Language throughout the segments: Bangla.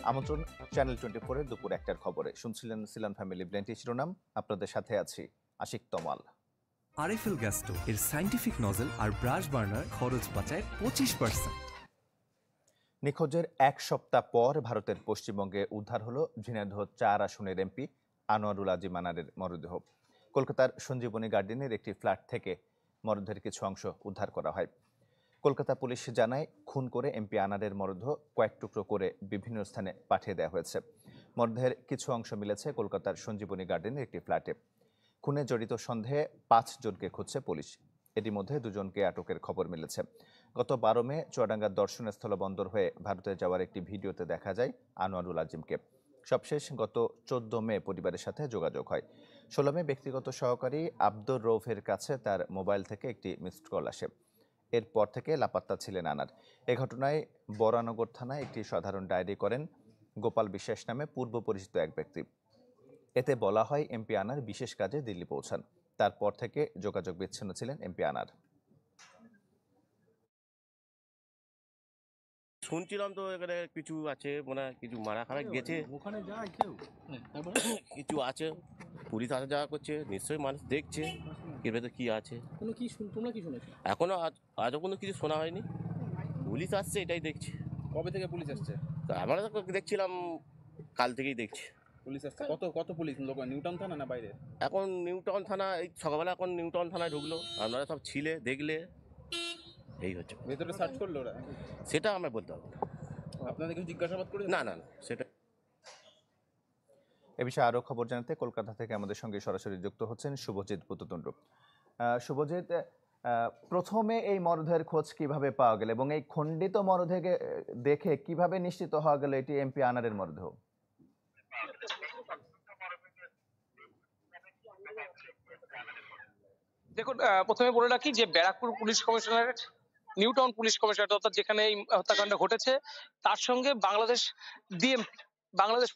আমন্ত্রণ চ্যানেল 24 এর দুপুর 1টার খবরে। শুনছিলেন সিলন ফ্যামিলি ব্লেন্টি শিরোনাম। আপনাদের সাথে আছি আশিক তমাল। আরএফএল গ্যাস্টো এর সায়েন্টিফিক নজল আর ব্রাশ বার্নার খরচ বাঁচায় 25%। নিখোঁজের এক সপ্তাহ পর ভারতের পশ্চিমবঙ্গে উদ্ধার হলো ঝিনাইদহ 4 আসনের এমপি আনোয়ারুল আজিম আনারের মরদেহ। কলকাতার সঞ্জীবনী গার্ডেনের একটি ফ্ল্যাট থেকে মরদেহের কিছু অংশ উদ্ধার করা হয়। কলকাতা পুলিশ জানায়, খুন করে এমপি আনারের মরদেহ কয়েক টুকরো করে বিভিন্ন স্থানে পাঠিয়ে দেওয়া হয়েছে। মরদেহের কিছু অংশ মিলেছে কলকাতার সঞ্জীবনী গার্ডেনের একটি ফ্ল্যাটে। খুনে জড়িত সন্দেহে 5 জনকে খুঁজছে পুলিশ। এরই মধ্যে 2 জনকে আটকের খবর মিলেছে। গত 12 মে চুয়াডাঙ্গার দর্শনস্থল বন্দর হয়ে ভারতে যাওয়ার একটি ভিডিওতে দেখা যায় আনোয়ারুল আজিমকে। সবশেষ গত 14 মে পরিবারের সাথে যোগাযোগ হয়। 16 মে ব্যক্তিগত সহকারী আব্দুর রৌফের কাছে তার মোবাইল থেকে একটি মিসড কল আসে। এরপর থেকে লাপাত্তা ছিলেন আনার। এ ঘটনায় বরানগর থানায় একটি সাধারণ ডায়েরি করেন গোপাল বিশ্বাস নামে পূর্ব পরিচিত এক ব্যক্তি। এতে বলা হয়, এমপি আনার বিশেষ কাজে দিল্লি পৌঁছান। তারপর থেকে যোগাযোগ বিচ্ছিন্ন ছিলেন এমপি আনার। শুনছিলাম তো এখানে কিছু আছে, মানে কিছু মারা খারাপ গেছে, ওখানে যায় কেউ, কিছু আছে, পুলিশ আসা যাওয়া করছে, নিশ্চয়ই মানুষ দেখছে এর ভেতরে কি আছে। তোমরা কি শুনেছো? এখনো আজও কোনো কিছু শোনা হয়নি। পুলিশ আসছে এটাই দেখছি। কবে থেকে পুলিশ আসছে? তো আমরা তো দেখছিলাম কাল থেকেই দেখছি পুলিশ আসছে কত পুলিশ লোক, নিউটাউন থানা না বাইরে? এখন নিউটাউন থানা, এই সকালবেলা এখন নিউটাউন থানায় ঢুকলো, আপনারা সব ছিলে দেখলে, এই হচ্ছে। ভেতরে সার্চ করলো ওরা? সেটা আমরা বলতে পারবো না। আপনাদের কিছু জিজ্ঞাসাবাদ করে? না না না, সেটা। এ বিষয়ে আরও খবর জানাতে কলকাতা থেকে আমাদের সঙ্গে সরাসরি যুক্ত হচ্ছেন শুভজিৎ পুততুণ্ড। শুভজিৎ, প্রথমে এই মরদেহের খোঁজ কিভাবে পাওয়া গেল এবং এই খণ্ডিত মরদেহকে দেখে কিভাবে নিশ্চিত হওয়া গেল এটি এমপি আনারের মরদেহ? দেখুন, প্রথমে বলে রাখি যে Barrackpore police commissionerate, New Town police commissionerate অর্থাৎ যেখানে এই হত্যাকাণ্ড ঘটেছে, তার সঙ্গে বাংলাদেশ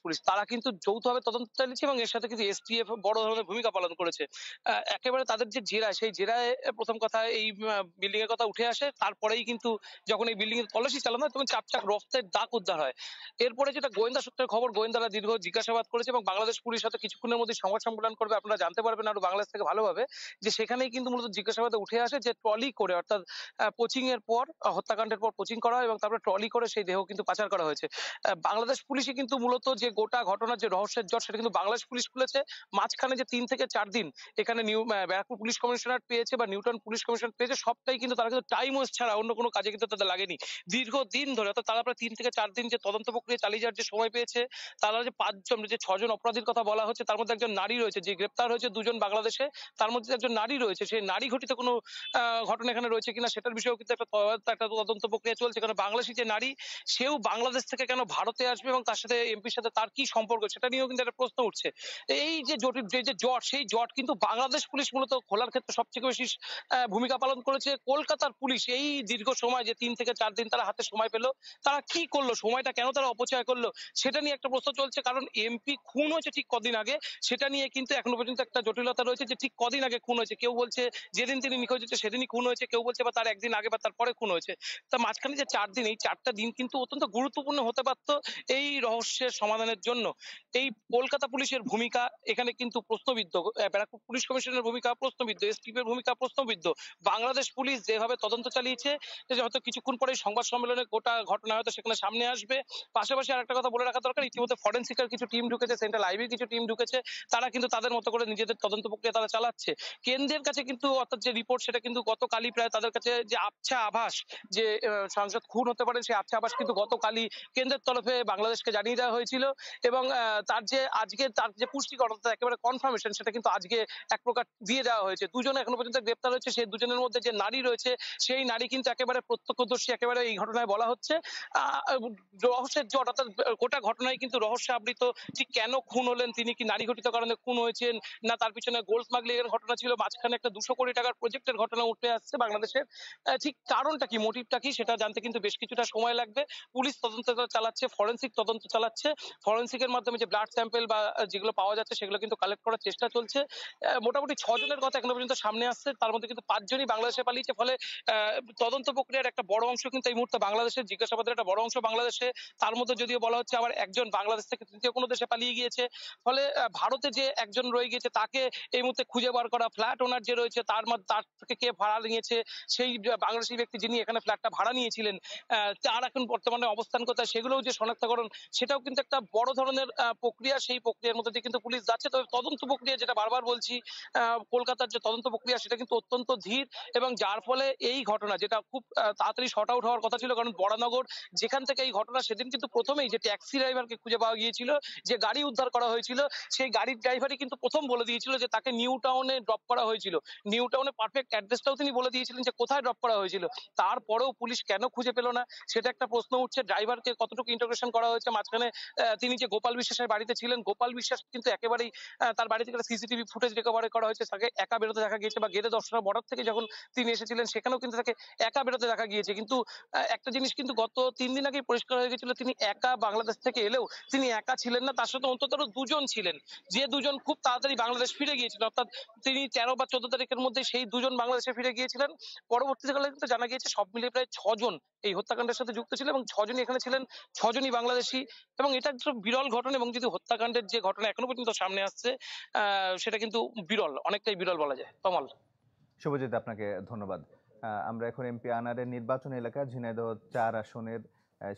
পুলিশ তারা কিন্তু যৌথভাবে তদন্ত চালিয়েছে এবং এর সাথে কিন্তু এসটিএফ বড় ধরনের ভূমিকা পালন করেছে। একেবারে তাদের যে জেরা, সেই জেরায় প্রথম কথা এই বিল্ডিং এর কথা উঠে আসে। তারপরেই কিন্তু যখন এই বিল্ডিং এর তল্লাশি চালানো হয় তখন চাপচাক রক্তের দাগ উদ্ধার হয়। এরপরে যেটা গোয়েন্দা সূত্রের খবর, গোয়েন্দারা দীর্ঘ জিজ্ঞাসাবাদ করেছে এবং বাংলাদেশ পুলিশ হয়তো কিছুক্ষণের মধ্যে সংবাদ সম্মেলন করবে, আপনারা জানতে পারবেন আরো বাংলাদেশ থেকে ভালোভাবে, যে সেখানেই কিন্তু মূলত জিজ্ঞাসাবাদে উঠে আসে যে ট্রলি করে, অর্থাৎ কোচিং এর পর, হত্যাকাণ্ডের পর কোচিং করা হয় এবং তারপরে ট্রলি করে সেই দেহ কিন্তু পাচার করা হয়েছে। বাংলাদেশ পুলিশই কিন্তু মূলত যে গোটা ঘটনার যে রহস্যের জট, সেটা কিন্তু বাংলাদেশ পুলিশ খুলেছে। মাঝখানে যে 3 থেকে 4 দিন এখানে ব্যারাকপুর পুলিশ কমিশনারেট পেয়েছে বা নিউটাউন পুলিশ কমিশনারেট পেয়েছে, সবটাই কিন্তু তারা কিন্তু টাইম ওয়েস্ট ছাড়া অন্য কোনো কাজে কিন্তু তাদের লাগেনি। দীর্ঘদিন ধরে, অর্থাৎ তারা প্রায় 3 থেকে 4 দিন যে তদন্ত প্রক্রিয়া চালিয়ে যাওয়ার যে সময় পেয়েছে, তারা যে 6 জন অপরাধীর কথা বলা হচ্ছে, তার মধ্যে একজন নারী রয়েছে, যে গ্রেপ্তার হয়েছে 2 জন বাংলাদেশে, তার মধ্যে একজন নারী রয়েছে। সেই নারী ঘটিত কোনো ঘটনা এখানে রয়েছে কিনা সেটার বিষয়েও কিন্তু একটা তদন্ত প্রক্রিয়া চলছে। কারণ বাংলাদেশি যে নারী, সেও বাংলাদেশ থেকে কেন ভারতে আসবে এবং তার সাথে এমপির সাথে তার কি সম্পর্ক, সেটা নিয়েও কিন্তু একটা প্রশ্ন উঠছে। এই যে জটিল যে জট, সেই জট কিন্তু বাংলাদেশ পুলিশ মূলত খোলার ক্ষেত্রে সবচেয়ে বেশি ভূমিকা পালন করেছে। কলকাতার পুলিশ এই দীর্ঘ সময় যে 3 থেকে 4 দিন তারা হাতে সময় পেল, তারা কি করলো, সময়টা কেন তারা অপচয় করলো, সেটা নিয়ে একটা প্রশ্ন চলছে। কারণ এমপি খুন হয়েছে ঠিক কদিন আগে, সেটা নিয়ে কিন্তু এখনো পর্যন্ত একটা জটিলতা রয়েছে যে ঠিক কদিন আগে খুন হয়েছে। কেউ বলছে যেদিন তিনি নিখোঁজ হয়েছে সেদিনই খুন হয়েছে, কেউ বলছে বা তার একদিন আগে বা তারপরে খুন হয়েছে। তা মাঝখানে যে 4 দিন, এই 4টা দিন কিন্তু অত্যন্ত গুরুত্বপূর্ণ হতে পারত এই রহস্যের সমাধানের জন্য। এই কলকাতা পুলিশের ভূমিকা এখানে কিন্তু প্রশ্নবিদ্ধ, ব্যারাকপুর পুলিশ কমিশনের ভূমিকা প্রশ্নবিদ্ধ, এসটিএফ এর ভূমিকা প্রশ্নবিদ্ধ। বাংলাদেশ পুলিশ যেভাবে তদন্ত চালিয়েছে, যে হয়তো কিছুক্ষণ পরে সংবাদ সম্মেলনে গোটা ঘটনা হয়তো সেখানে সামনে আসবে। পাশাপাশি আরেকটা কথা বলে রাখা দরকার, ইতিমধ্যে ফরেনসিকের কিছু টিম ঢুকেছে, সেন্ট্রাল আইবির কিছু টিম ঢুকেছে, তারা কিন্তু তাদের মতো করে নিজেদের তদন্ত প্রক্রিয়া তারা চালাচ্ছে। কেন্দ্রের কাছে কিন্তু, অর্থাৎ যে রিপোর্ট, সেটা কিন্তু গতকালই প্রায় তাদের কাছে যে আবছা আভাস যে সাংসদ খুন হতে পারে, সেই আবছা আভাস কিন্তু গতকালই কেন্দ্রের তরফে বাংলাদেশকে জানিয়ে দেওয়া হয়েছিল। এবং তার যে আজকে তার যে পুষ্টিকর, অর্থাৎ একেবারে কনফার্মেশন, সেটা কিন্তু আজকে এক প্রকার দিয়ে দেওয়া হয়েছে। 2 জন এখনো পর্যন্ত গ্রেপ্তার হয়েছে, সেই 2 জনের মধ্যে যে নারী রয়েছে, সেই নারী কিন্তু একেবারে প্রত্যক্ষদর্শী, একেবারে এই ঘটনায় বলা হচ্ছে। রহস্যের জট, অর্থাৎ গোটা ঘটনায় কিন্তু রহস্য আবৃত। ঠিক কেন খুন হলেন, তিনি কি নারী ঘটিত কারণে খুন হয়েছেন, না তার পিছনে গোল্ড স্মাগলিং এর ঘটনা ছিল, মাঝখানে একটা 200 কোটি টাকার প্রজেক্টের ঘটনা উঠে আসছে বাংলাদেশের, ঠিক কারণটা কি, মোটিভটা কি, সেটা জানতে কিন্তু বেশ কিছুটা সময় লাগবে। পুলিশ তদন্ত চালাচ্ছে, ফরেনসিক তদন্ত চালাচ্ছে। হচ্ছে। ফরেনসিকের মাধ্যমে যে ব্লাড স্যাম্পল বা যেগুলো পাওয়া যাচ্ছে সেগুলো কিন্তু কালেক্ট করার চেষ্টা চলছে। মোটামুটি ৬ জনের কথা এখনো পর্যন্ত সামনে আসছে। তার মধ্যে কিন্তু ৫ জনই বাংলাদেশে পালিয়েছে। ফলে তদন্ত প্রক্রিয়ার একটা বড় অংশ কিন্তু এই মুহূর্তে বাংলাদেশে, জিজ্ঞাসাবাদের একটা বড় অংশ বাংলাদেশে। তার মধ্যে যদিও বলা হচ্ছে আবার একজন বাংলাদেশ থেকে তৃতীয় কোনো দেশে পালিয়ে গিয়েছে। ফলে ভারতে যে একজন রয়ে গিয়েছে তাকে এই মুহূর্তে খুঁজে বার করা, ফ্ল্যাট ওনার যে রয়েছে তার থেকে কে ভাড়া নিয়েছে, সেই বাংলাদেশী ব্যক্তি যিনি এখানে ফ্ল্যাটটা ভাড়া নিয়েছিলেন, তার এখন বর্তমানে অবস্থান কোথায় সেগুলোও যে শনাক্তকরণ, সেটাও কিন্তু একটা বড় ধরনের প্রক্রিয়া। সেই প্রক্রিয়ার মধ্যে দিয়ে কিন্তু পুলিশ যাচ্ছে। তবে তদন্ত প্রক্রিয়া, যেটা বারবার বলছি, কলকাতার যে তদন্ত প্রক্রিয়া সেটা কিন্তু অত্যন্ত ধীর, এবং যার ফলে এই ঘটনা যেটা খুব তাড়াতাড়ি শর্ট আউট হওয়ার কথা ছিল, কারণ বরানগর যেখান থেকে এই ঘটনা, সেদিন কিন্তু প্রথমেই যে ট্যাক্সি ড্রাইভারকে খুঁজে পাওয়া গিয়েছিল, যে গাড়ি উদ্ধার করা হয়েছিল, সেই গাড়ির ড্রাইভারই কিন্তু প্রথম বলে দিয়েছিল যে তাকে নিউ টাউনে ড্রপ করা হয়েছিল। নিউ টাউনে পারফেক্ট অ্যাড্রেসটাও তিনি বলে দিয়েছিলেন যে কোথায় ড্রপ করা হয়েছিল। তারপরেও পুলিশ কেন খুঁজে পেল না, সেটা একটা প্রশ্ন উঠছে। ড্রাইভারকে কতটুকু ইন্টারোগেশন করা হয়েছে মাঝখানে, তিনি যে গোপাল বিশ্বাসের বাড়িতে ছিলেন, গোপাল বিশ্বাস কিন্তু একেবারেই তার বাড়ি থেকে সিসিটিভি ফুটেজ রিকভারি করা হয়েছে, তাকে একা বেরোতে দেখা গিয়েছে, বা গেদে দর্শনা বর্ডার থেকে যখন তিনি এসেছিলেন সেখানেও কিন্তু তাকে একা বেরোতে দেখা গিয়েছে। কিন্তু একটা জিনিস কিন্তু গত ৩ দিন আগেই পরিষ্কার হয়ে গেছিল, তিনি একা বাংলাদেশ থেকে এলেও তিনি একা ছিলেন না, তার সাথে অন্তত আরো ২ জন ছিলেন, যে ২ জন খুব তাড়াতাড়ি বাংলাদেশ ফিরে গিয়েছিলেন। অর্থাৎ তিনি ১৩ বা ১৪ তারিখের মধ্যে সেই ২ জন বাংলাদেশে ফিরে গিয়েছিলেন। পরবর্তীকালে কিন্তু জানা গিয়েছে সব মিলিয়ে প্রায় ৬ জন এই হত্যাকাণ্ডের সাথে যুক্ত ছিল, এবং ৬ জনই এখানে ছিলেন, ৬ জনই বাংলাদেশী। এবং এটা একটা বিরল ঘটনা, এবং যদি হত্যাকাণ্ডের যে ঘটনা এখনো পর্যন্ত সামনে আসছে সেটা কিন্তু বিরল, অনেকটাই বিরল বলা যায়। তমাল। শুভজিৎ, আপনাকে ধন্যবাদ। আমরা এখন এমপি আনারের নির্বাচনী এলাকা ঝিনাইদহ ৪ আসনের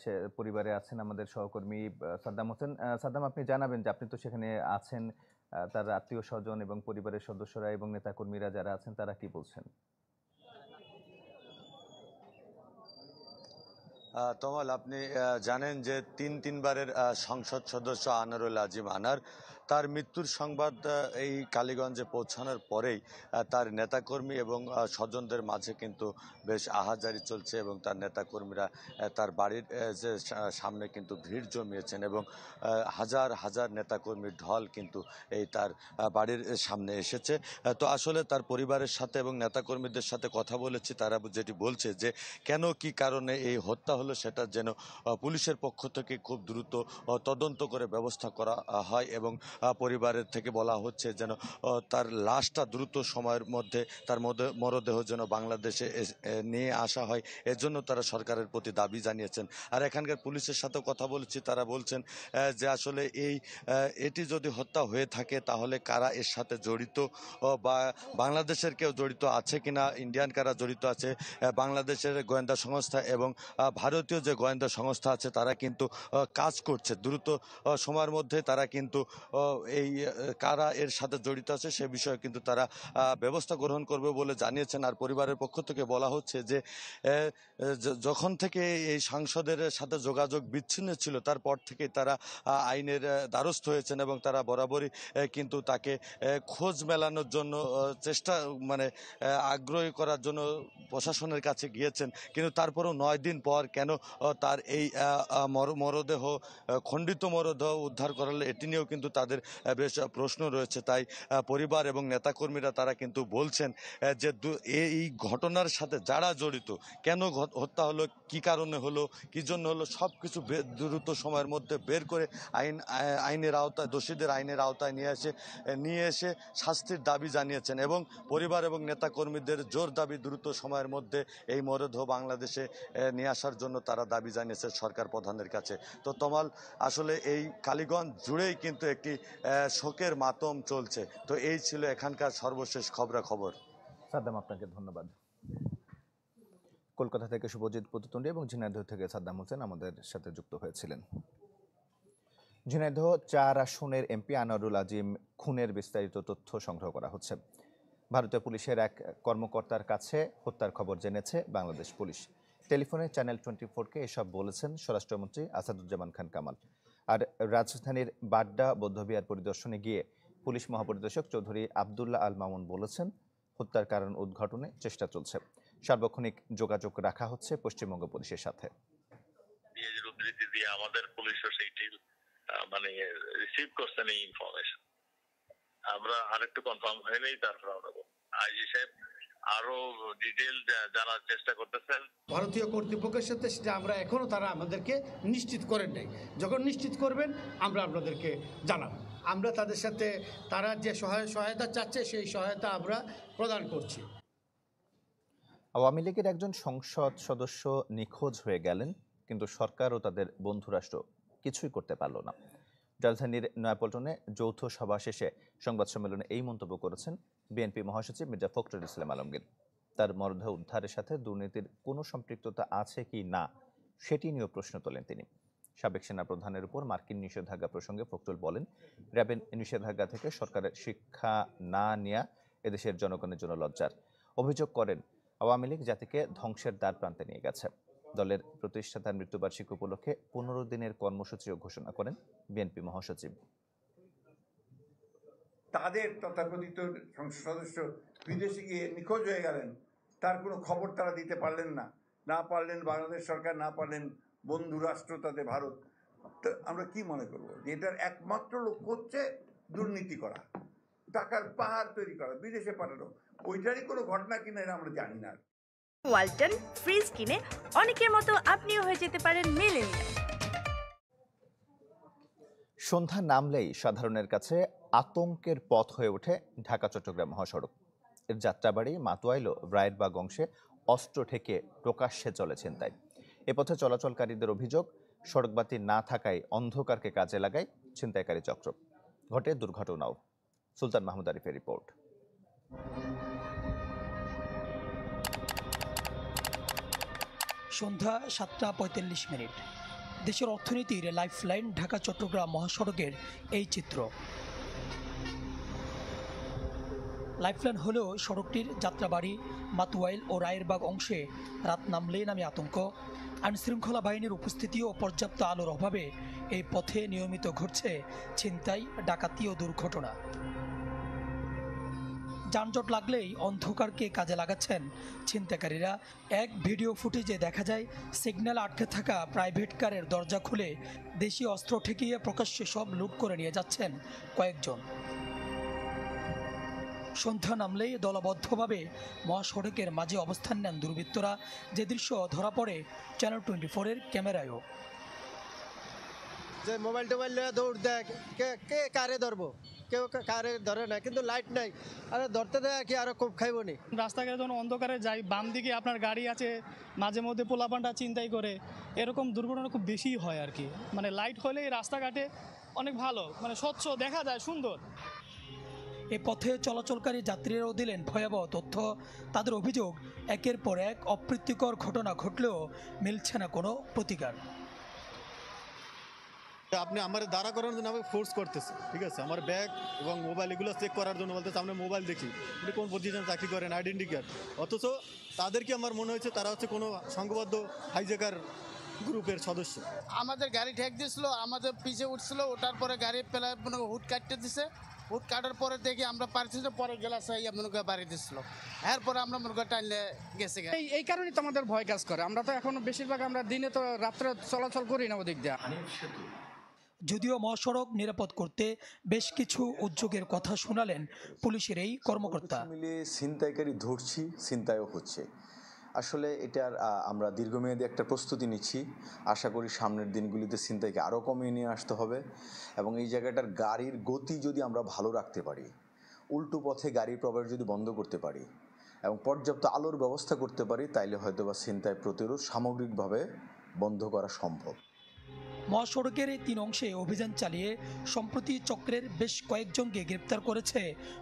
সে পরিবারে আছেন আমাদের সহকর্মী সাদ্দাম হোসেন। সাদ্দাম, আপনি জানাবেন যে আপনি তো সেখানে আছেন, তার আত্মীয় স্বজন এবং পরিবারের সদস্যরা এবং নেতাকর্মীরা যারা আছেন তারা কি বলছেন? তমাল, আপনি জানেন যে তিনবারের সংসদ সদস্য আনারুল আজিম আনার, তার মৃত্যুর সংবাদ এই কালীগঞ্জে পৌঁছানোর পরেই তার নেতাকর্মী এবং স্বজনদের মাঝে কিন্তু বেশ আহাজারি চলছে, এবং তার নেতাকর্মীরা তার বাড়ির যে সামনে কিন্তু ভিড় জমিয়েছেন, এবং হাজার হাজার নেতাকর্মীর ঢল কিন্তু এই তার বাড়ির সামনে এসেছে। তো আসলে তার পরিবারের সাথে এবং নেতাকর্মীদের সাথে কথা বলেছি, তারা যেটি বলছে যে কেন কি কারণে এই হত্যা হলো সেটা যেন পুলিশের পক্ষ থেকে খুব দ্রুত তদন্ত করে ব্যবস্থা করা হয়, এবং পরিবারের থেকে বলা হচ্ছে যেন তার লাশটা দ্রুত সময়ের মধ্যে, তার মরদেহ যেন বাংলাদেশে নিয়ে আসা হয়, এজন্য তারা সরকারের প্রতি দাবি জানিয়েছেন। আর এখানকার পুলিশের সাথে কথা বলেছি, তারা বলছেন যে আসলে এটি যদি হত্যা হয়ে থাকে তাহলে কারা এর সাথে জড়িত, বা বাংলাদেশের কেউ জড়িত আছে কিনা, ইন্ডিয়ান কারা জড়িত আছে, বাংলাদেশের গোয়েন্দা সংস্থা এবং ভারতীয় যে গোয়েন্দা সংস্থা আছে তারা কিন্তু কাজ করছে দ্রুত সময়ের মধ্যে, তারা কিন্তু এই কারা এর সাথে জড়িত আছে সে বিষয়ে কিন্তু তারা ব্যবস্থা গ্রহণ করবে বলে জানিয়েছেন। আর পরিবারের পক্ষ থেকে বলা হচ্ছে যে যখন থেকে এই সাংসদের সাথে যোগাযোগ বিচ্ছিন্ন ছিল তারপর থেকে তারা আইনের দ্বারস্থ হয়েছেন, এবং তারা বরাবরই কিন্তু তাকে খোঁজ মেলানোর জন্য চেষ্টা, মানে আগ্রহী করার জন্য প্রশাসনের কাছে গিয়েছেন। কিন্তু তারপরেও ৯ দিন পর কেন তার এই মরদেহ, খণ্ডিত মরদেহ উদ্ধার করালে, এটি নিয়েও কিন্তু তাদের বেশ প্রশ্ন রয়েছে। তাই পরিবার এবং নেতাকর্মীরা তারা কিন্তু বলছেন যে এই ঘটনার সাথে যারা জড়িত, কেন হত্যা হলো, কি কারণে হলো, কি জন্য হলো, সব কিছু দ্রুত সময়ের মধ্যে বের করে আইনের আওতায়, দোষীদের আইনের আওতায় নিয়ে এসে শাস্তির দাবি জানিয়েছেন, এবং পরিবার এবং নেতাকর্মীদের জোর দাবি দ্রুত সময়ের মধ্যে এই মরদেহ বাংলাদেশে নিয়ে আসার জন্য তারা দাবি জানিয়েছে সরকার প্রধানের কাছে। তো তমাল, আসলে এই কালীগঞ্জ জুড়েই কিন্তু একটি শোকের মাতম চলছে। তো এই ছিল এখানকার সর্বশেষ খবরাখবর। সাদ্দাম, আপনাকে ধন্যবাদ। কলকাতা থেকে শুভজিৎ পতুতুন্ডি এবং ঝিনাইদহ থেকে সাদ্দাম হোসেন আমাদের সাথে যুক্ত হয়েছিলেন। ঝিনাইদহ ৪ আসনের এমপি আনোয়ারুল আজিম খুনের বিস্তারিত তথ্য সংগ্রহ করা হচ্ছে। ভারতীয় পুলিশের এক কর্মকর্তার কাছে হত্যার খবর জেনেছে বাংলাদেশ পুলিশ। টেলিফোনে চ্যানেল 24-কে এসব বলেছেন স্বরাষ্ট্রমন্ত্রী আসাদুজ্জামান খান কামাল। আর রাজধানীর বাড্ডা বৌদ্ধবিহার পরিদর্শনে গিয়ে পুলিশ মহাপরিদর্শক চৌধুরী আবদুল্লাহ আল মামুন বলেছেন, হত্যার কারণ উদ্ঘাটনে চেষ্টা চলছে। সার্বক্ষণিক যোগাযোগ রাখা হচ্ছে পশ্চিমবঙ্গ পুলিশের সাথে। আমাদের পুলিশও সেইটি মানে রিসিভ করছেন এই ইনফরমেশন। আমরা আরেকটু কনফার্ম হয়নি, তারপর আমরা আইজি সাহেব আরো ডিটেইল জানার চেষ্টা করতেছেন। ভারতীয় কর্তৃপক্ষের সাথে সেটা আমরা এখনো তারা আমাদেরকে নিশ্চিত করেন নাই। যখন নিশ্চিত করবেন আমরা আপনাদেরকে জানাবো। আমরা তাদের সাথে তারা যে সহায়তা চাচ্ছে সেই সহায়তা আমরা প্রদান করছি। আওয়ামী লীগের একজন সংসদ সদস্য নিখোঁজ হয়ে গেলেন, কিন্তু সরকার ও তাদের বন্ধুরাষ্ট্র কিছুই করতে পারল না। রাজধানীর নয়াপল্টনে যৌথ সভা শেষে সংবাদ সম্মেলনে এই মন্তব্য করেছেন বিএনপি মহাসচিব মির্জা ফখরুল ইসলাম আলমগীর। তার মরদেহ উদ্ধারের সাথে দুর্নীতির কোনো সম্পৃক্ততা আছে কি না সেটি নিয়েও প্রশ্ন তোলেন তিনি। সাবেক সেনাপ্রধানের উপর মার্কিন নিষেধাজ্ঞা প্রসঙ্গে ফখরুল বলেন, র্যাবের নিষেধাজ্ঞা থেকে সরকারের শিক্ষা না নেয়া এদেশের জনগণের জন্য লজ্জার। অভিযোগ করেন, আওয়ামী লীগ জাতিকে ধ্বংসের দ্বার প্রান্তে নিয়ে গেছে। দলের প্রতিষ্ঠাতার মৃত্যুবার্ষিকী উপলক্ষে 15 দিনের কর্মসূচিও ঘোষণা করেন বিএনপি মহাসচিব। তাদের তথাকথিত সংসদ সদস্য বিদেশে গিয়ে নিখোঁজ হয়ে গেলেন, তার কোনো খবর তারা দিতে পারলেন না পারলেন বাংলাদেশ সরকার, না পারলেন বন্ধু রাষ্ট্র তাদের ভারত। তো আমরা কি মনে করবো যে এটার একমাত্র লক্ষ্য হচ্ছে দুর্নীতি করা, টাকার পাহাড় তৈরি করা, বিদেশে পাঠানো। ওইটারই কোনো ঘটনা কিনা এটা আমরা জানি না। ওয়ালটন ফ্রিজ কিনে অনেকের মতো আপনিও হয়ে যেতে পারেন মিলেনিয়াল। সন্ধ্যা নামলেই সাধারণের কাছে আতঙ্কের পথ হয়ে ওঠে ঢাকা চট্টগ্রাম মহাসড়ক। এর যাত্রাবাড়ি মাতুয়াইল ও রায়েরবাগ অংশে অস্ত্র ঠেকে প্রকাশ্যে চলে ছিনতাই। এ পথে চলাচলকারীদের অভিযোগ, সড়কবাতি না থাকায় অন্ধকারকে কাজে লাগায় ছিনতাইকারী চক্র। ঘটে দুর্ঘটনাও। সুলতান মাহমুদ আরিফের রিপোর্ট। সন্ধ্যা 7:45। দেশের অর্থনীতির লাইফলাইন ঢাকা চট্টগ্রাম মহাসড়কের এই চিত্র। লাইফলাইন হলেও সড়কটির যাত্রাবাড়ি মাতুয়াইল ও রায়েরবাগ অংশে রাত নামলেই নামে আতঙ্ক। আইনশৃঙ্খলা বাহিনীর উপস্থিতি ও পর্যাপ্ত আলোর অভাবে এই পথে নিয়মিত ঘটছে ছিনতাই, ডাকাতি ও দুর্ঘটনা। যানজট লাগলেই অন্ধকারকে কাজে লাগাচ্ছেন ছিনতাইকারীরা। এক ভিডিও ফুটেজে দেখা যায় সিগন্যাল আটকে থাকা প্রাইভেট কারের দরজা খুলে দেশীয় অস্ত্র ঠেকিয়ে প্রকাশ্যে সব লুট করে নিয়ে যাচ্ছেন কয়েকজন। সন্ধ্যা নামলেই দলবদ্ধভাবে মহাসড়কের মাঝে অবস্থান নেন দুর্বৃত্তরা, যে দৃশ্য ধরা পড়ে চ্যানেল 24-এর ক্যামেরায়ও। যে মোবাইল টোবাইল দৌড় দেয়, কে কারে ধরবো, কেউ কারে ধরে না, কিন্তু লাইট নাই, আরে ধরতে দেয় কি আরো খুব খাইব নি। রাস্তাঘাটে যখন অন্ধকারে যাই, বাম দিকে আপনার গাড়ি আছে, মাঝে মধ্যে পোলাপানটা চিন্তাই করে, এরকম দুর্ঘটনা খুব বেশি হয় আর কি। মানে লাইট হলে রাস্তাঘাটে অনেক ভালো, মানে স্বচ্ছ দেখা যায়, সুন্দর। এ পথে চলাচলকারী যাত্রীরাও দিলেন ভয়াবহ তথ্য। তাদের অভিযোগ, একের পর এক অপ্রীতিকর ঘটনা ঘটলেও মিলছে না কোনো প্রতিকার। আপনি আমার দাঁড়া করানোর জন্য আমাকে ফোর্স করতেছে, ঠিক আছে, আমার ব্যাগ এবং মোবাইল এগুলো চেক করার জন্য বলতেছে আমরা মোবাইল দেখি, আপনি কোন পজিশন চাকরি করেন, আইডেন্টি কার্ড। অথচ তাদেরকে আমার মনে হয়েছে তারা হচ্ছে কোনো সংঘবদ্ধ হাইজ্যাকার গ্রুপের সদস্য। আমাদের গাড়ি ঠেক দিয়েছিল, আমাদের পিছিয়ে উঠছিল, ওটার পরে গাড়ি পেলায় হুট কাটতে দিছে, হুট কাটার পরে দেখি আমরা পারছি, পরে গেলাস মনে করে বাড়ি দিচ্ছিল, এরপরে আমরা মনে করে টাইলে গেছে। এই কারণেই তো আমাদের ভয় কাজ করে। আমরা তো এখন বেশিরভাগ আমরা দিনে তো রাত্রে চলাচল করি না ওদিক দিয়ে। যদিও মহাসড়ক নিরাপদ করতে বেশ কিছু উদ্যোগের কথা শোনালেন পুলিশের এই কর্মকর্তা। মিলিয়ে ছিনতাইকারী ধরছি, ছিনতাইও হচ্ছে। আসলে এটার আমরা দীর্ঘমেয়াদী একটা প্রস্তুতি নিচ্ছি। আশা করি সামনের দিনগুলিতে ছিনতাইকে আরও কমিয়ে নিয়ে আসতে হবে, এবং এই জায়গাটার গাড়ির গতি যদি আমরা ভালো রাখতে পারি, উল্টো পথে গাড়ির প্রবেশ যদি বন্ধ করতে পারি এবং পর্যাপ্ত আলোর ব্যবস্থা করতে পারি, তাইলে হয়তো বা ছিনতাই প্রতিরোধ সামগ্রিকভাবে বন্ধ করা সম্ভব। মহাসড়কের এই 3 অংশে অভিযান চালিয়ে সম্প্রতি চক্রের বেশ কয়েকজনকে গ্রেপ্তার করেছে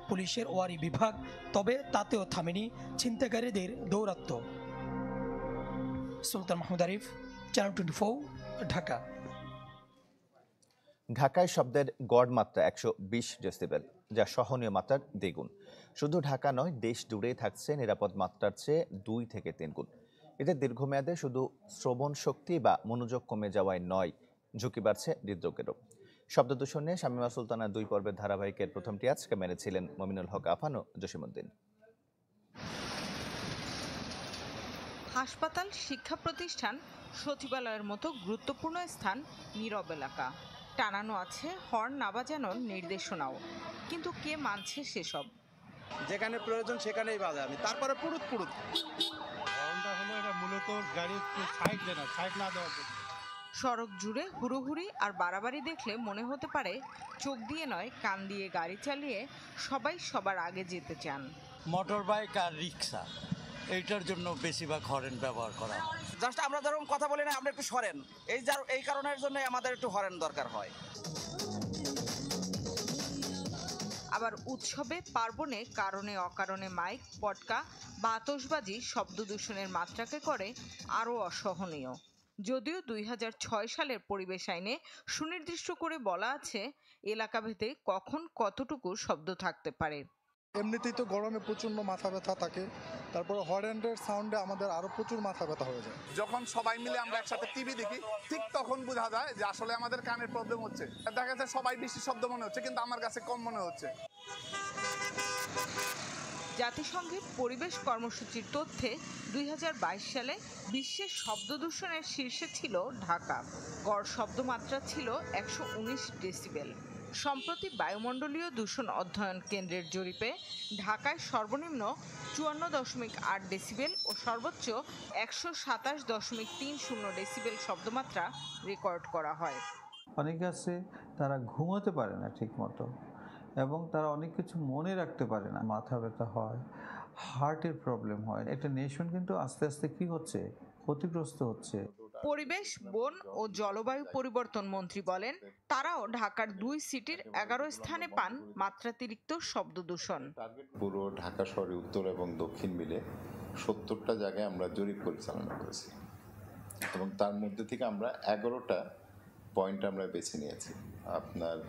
পুলিশের ওয়ারি বিভাগ। তবে তাতেও থামেনি ছিনতাইকারীদের দৌরাত্ম্য। সুলতান মাহমুদ আরিফ, চ্যানেল 24, ঢাকা। ঢাকায় শব্দের গড় মাত্রা 120 ডেসিবেল, যা সহনীয় মাত্রার দ্বিগুণ। শুধু ঢাকা নয়, দেশ জুড়েই থাকছে নিরাপদ মাত্রার চেয়ে 2 থেকে 3 গুণ। এতে দীর্ঘমেয়াদে শুধু শ্রবণ শক্তি বা মনোযোগ কমে যাওয়ায় নয়, ঝুঁকি বাড়ছে হৃদরোগেরও। শব্দ দূষণে শামীমা সুলতানা 2 পর্বের ধারাবাহিকের প্রথমটি আজকে মেনেছিলেন মমিনুল হক আফান ও জসিমউদ্দিন। হাসপাতাল, শিক্ষা প্রতিষ্ঠান, সচিবালয়ের মতো গুরুত্বপূর্ণ স্থান নীরব এলাকা। টানানো আছে হর্ন না বাজানোর নির্দেশনাও, কিন্তু কে মানছে সেসব? যেখানে প্রয়োজন সেখানেই বাজাবে, তারপরে পুরুত পুরুত। কারণটা হলো এটা মূলত গাড়ির সাইড দেয় না, সাইড না দেওয়ার জন্য। সড়ক জুড়ে হুড়োহুড়ি আর বাড়াবাড়ি দেখলে মনে হতে পারে চোখ দিয়ে নয় কান দিয়ে গাড়ি চালিয়ে সবাই সবার আগে যেতে চান। মোটর বাইক আর রিক্সা এইটার জন্য বেশিরভাগ হরেন ব্যবহার করা হয়। জাস্ট আমরা যেরকম কথা বলি না, আমরা একটু সরেন, এই কারণের জন্য আমাদের একটু হরেন দরকার হয়। আবার উৎসবে পার্বণে কারণে অকারণে মাইক, পটকা বা আতশবাজি শব্দ দূষণের মাত্রাকে করে আরও অসহনীয়। যদিও 2006 সালের পরিবেশ আইনে সুনির্দিষ্ট করে বলা আছে এলাকাভেদে কখন কতটুকু শব্দ থাকতে পারে। এমনিতেই তো গরমে প্রচণ্ড মাথা ব্যথা থাকে, তারপরে হর্নের সাউন্ডে আমাদের আরও প্রচুর মাথা ব্যথা হয়ে যায়। যখন সবাই মিলে আমরা একসাথে টিভি দেখি ঠিক তখন বোঝা যায় যে আসলে আমাদের কানের প্রবলেম হচ্ছে। দেখা যাচ্ছে সবাই বেশি শব্দ মনে হচ্ছে কিন্তু আমার কাছে কম মনে হচ্ছে। জাতিসংঘের পরিবেশ কর্মসূচির তথ্যে 2022 সালে বিশ্বের শব্দ দূষণের শীর্ষে ছিল ঢাকা। গড় শব্দমাত্রা ছিল 119 ডেসিবেল। সম্প্রতি বায়ুমণ্ডলীয় দূষণ অধ্যয়ন কেন্দ্রের জরিপে ঢাকায় সর্বনিম্ন 54.8 ডেসিবেল ও সর্বোচ্চ 127.30 ডেসিবেল শব্দমাত্রা রেকর্ড করা হয়। অনেকে আছে তারা ঘুমাতে পারে না ঠিক মতো, এবং তারা অনেক কিছু মনে রাখতে পারে না, মাথা ব্যথা হয়, হার্টের প্রবলেম হয়। একটা নেশন কিন্তু আস্তে আস্তে কি হচ্ছে, ক্ষতিগ্রস্ত হচ্ছে। পরিবেশ, বন ও জলবায়ু পরিবর্তন মন্ত্রী বলেন তারাও ঢাকার 2 সিটির 11 স্থানে পান মাত্রাতিরিক্ত শব্দ দূষণ। পুরো ঢাকা শহরে উত্তর এবং দক্ষিণ মিলে 70টা জায়গায় আমরা জরিপ পরিচালনা করেছি এবং তার মধ্যে থেকে আমরা 11টা পয়েন্ট আমরা বেছে নিয়েছি। আপনার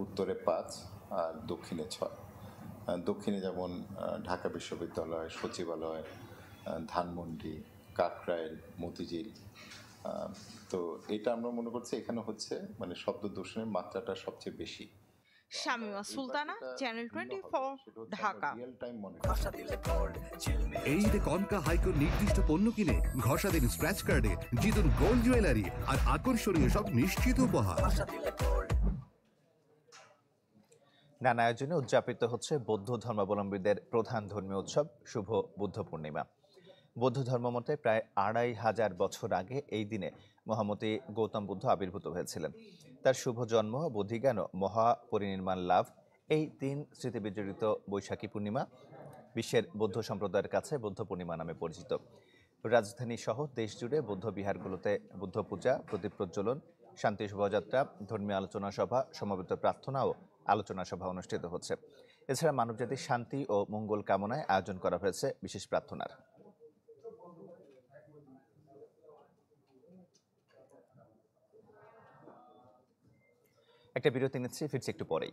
উত্তরে 5 আর দক্ষিণে 6। দক্ষিণে যেমন ঢাকা বিশ্ববিদ্যালয়, সচিবালয়, ধানমন্ডি, কাকরাইল, মতিঝিল। তো এটা আমরা মনে করছি এখানে হচ্ছে মানে শব্দ দূষণের মাত্রাটা সবচেয়ে বেশি। শামিমা সুলতানা, চ্যানেল 24, ঢাকা। এই ঈদে কনকা হাইকোর নির্দিষ্ট পণ্য কিনে ঘষা দিন স্ক্র্যাচ কার্ডে, জিতুন গোল্ড জুয়েলারি আর আকর্ষণীয় সব নিশ্চিত উপহার। নানা আয়োজনে উদযাপিত হচ্ছে বৌদ্ধ ধর্মাবলম্বীদের প্রধান ধর্মীয় উৎসব শুভ বুদ্ধ পূর্ণিমা। বৌদ্ধ ধর্ম মতে প্রায় 2500 বছর আগে এই দিনে মহামতি গৌতম বুদ্ধ আবির্ভূত হয়েছিলেন। তার শুভ জন্ম, বোধিজ্ঞান ও মহাপরিনির্বাণ লাভ এই 3 স্মৃতিবিজড়িত বৈশাখী পূর্ণিমা বিশ্বের বৌদ্ধ সম্প্রদায়ের কাছে বুদ্ধ পূর্ণিমা নামে পরিচিত। রাজধানী সহ দেশ জুড়ে বৌদ্ধ বিহারগুলোতে বুদ্ধ পূজা, প্রদীপ প্রজ্বলন, শান্তি শোভাযাত্রা, ধর্মীয় আলোচনা সভা, সমবেত প্রার্থনা ও আলোচনা সভা অনুষ্ঠিত হচ্ছে। এছাড়া মানবজাতির শান্তি ও মঙ্গল কামনায় আয়োজন করা হয়েছে বিশেষ প্রার্থনার। একটা বিরতি নিচ্ছি, ফিরছি একটু পরেই।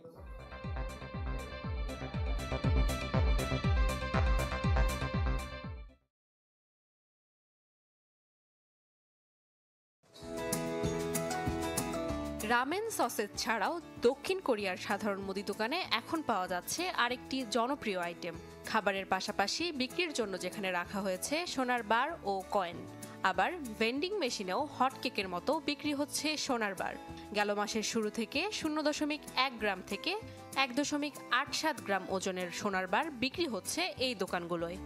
রামেন সসেজ ছাড়াও দক্ষিণ কোরিয়ার সাধারণ মুদি দোকানে এখন পাওয়া যাচ্ছে আরেকটি জনপ্রিয় আইটেম। খাবারের পাশাপাশি বিক্রির জন্য যেখানে রাখা হয়েছে সোনার বার ও কয়েন, আবার ভেন্ডিং মেশিনেও হট কেকের মতো বিক্রি হচ্ছে সোনার বার। গেল মাসের শুরু থেকে 0.1 গ্রাম থেকে 1.87 গ্রাম ওজনের সোনার বার বিক্রি হচ্ছে এই দোকানগুলোয়।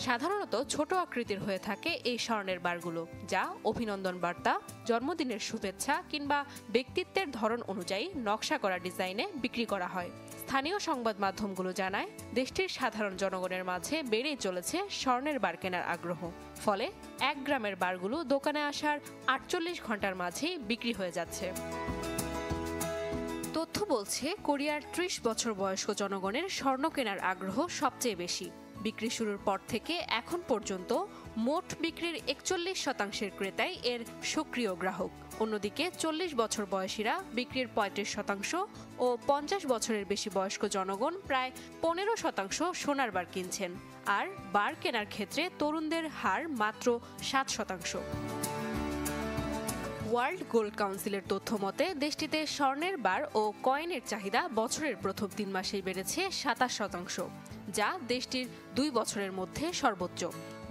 সাধারণত ছোট আকৃতির হয়ে থাকে এই স্বর্ণের বারগুলো, যা অভিনন্দন বার্তা, জন্মদিনের শুভেচ্ছা কিংবা ব্যক্তিত্বের ধরন অনুযায়ী নকশা করা ডিজাইনে বিক্রি করা হয়। স্থানীয় সংবাদ মাধ্যমগুলো জানায় দেশটির সাধারণ জনগণের মাঝে বেড়েই চলেছে স্বর্ণের বার কেনার আগ্রহ। ফলে 1 গ্রামের বারগুলো দোকানে আসার 48 ঘন্টার মাঝেই বিক্রি হয়ে যাচ্ছে। তথ্য বলছে কোরিয়ার 30 বছর বয়স্ক জনগণের স্বর্ণ কেনার আগ্রহ সবচেয়ে বেশি। বিক্রি শুরুর পর থেকে এখন পর্যন্ত মোট বিক্রির 41% ক্রেতাই এর সক্রিয় গ্রাহক। অন্যদিকে 40 বছর বয়সীরা বিক্রির 35% ও 50 বছরের বেশি বয়স্ক জনগণ প্রায় 15% সোনার বার কিনছেন। আর বার কেনার ক্ষেত্রে তরুণদের হার মাত্র 7%। ওয়ার্ল্ড গোল্ড কাউন্সিলের তথ্য মতে দেশটিতে স্বর্ণের বার ও কয়েনের চাহিদা বছরের প্রথম 3 মাসেই বেড়েছে 27%, যা দেশটির 2 বছরের মধ্যে সর্বোচ্চ।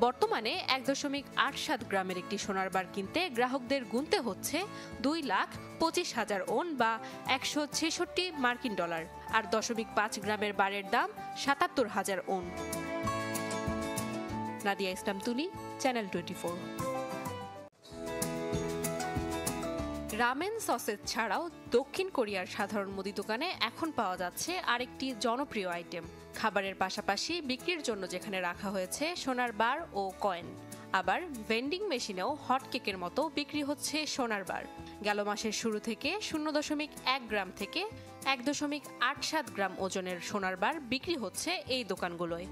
বর্তমানে 1.87 গ্রামের একটি সোনার বার কিনতে গ্রাহকদের গুনতে হচ্ছে 2,25,000 ওন বা 166 মার্কিন ডলার, আর 0.5 গ্রামের বারের দাম 77,000 ওন। নাদিয়া ইসলাম তুলি, চ্যানেল 24। রামেন সসেজ ছাড়াও দক্ষিণ কোরিয়ার সাধারণ মুদি দোকানে এখন পাওয়া যাচ্ছে আরেকটি জনপ্রিয় আইটেম। খাবারের পাশাপাশি বিক্রির জন্য যেখানে রাখা হয়েছে সোনার বার ও কয়েন, আবার ভেন্ডিং মেশিনেও হট কেকের মতো বিক্রি হচ্ছে সোনার বার। গেল মাসের শুরু থেকে 0.1 গ্রাম থেকে 1.87 গ্রাম ওজনের সোনার বার বিক্রি হচ্ছে এই দোকানগুলোয়।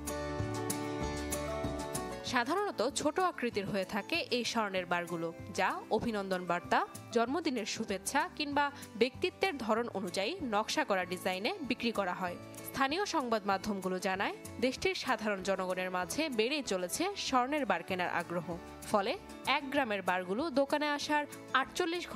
সাধারণত ছোট আকৃতির হয়ে থাকে এই স্বর্ণের বারগুলো, যা অভিনন্দন বার্তা, জন্মদিনের শুভেচ্ছা কিংবা ব্যক্তিত্বের ধরন অনুযায়ী নকশা করা ডিজাইনে বিক্রি করা হয়। স্থানীয় সংবাদ মাধ্যমগুলো জানায়, দেশটির সাধারণ জনগণের মাঝে বেড়েই চলেছে স্বর্ণের বার কেনার আগ্রহ। ফলে 1 গ্রামের বারগুলো দোকানে আসার 48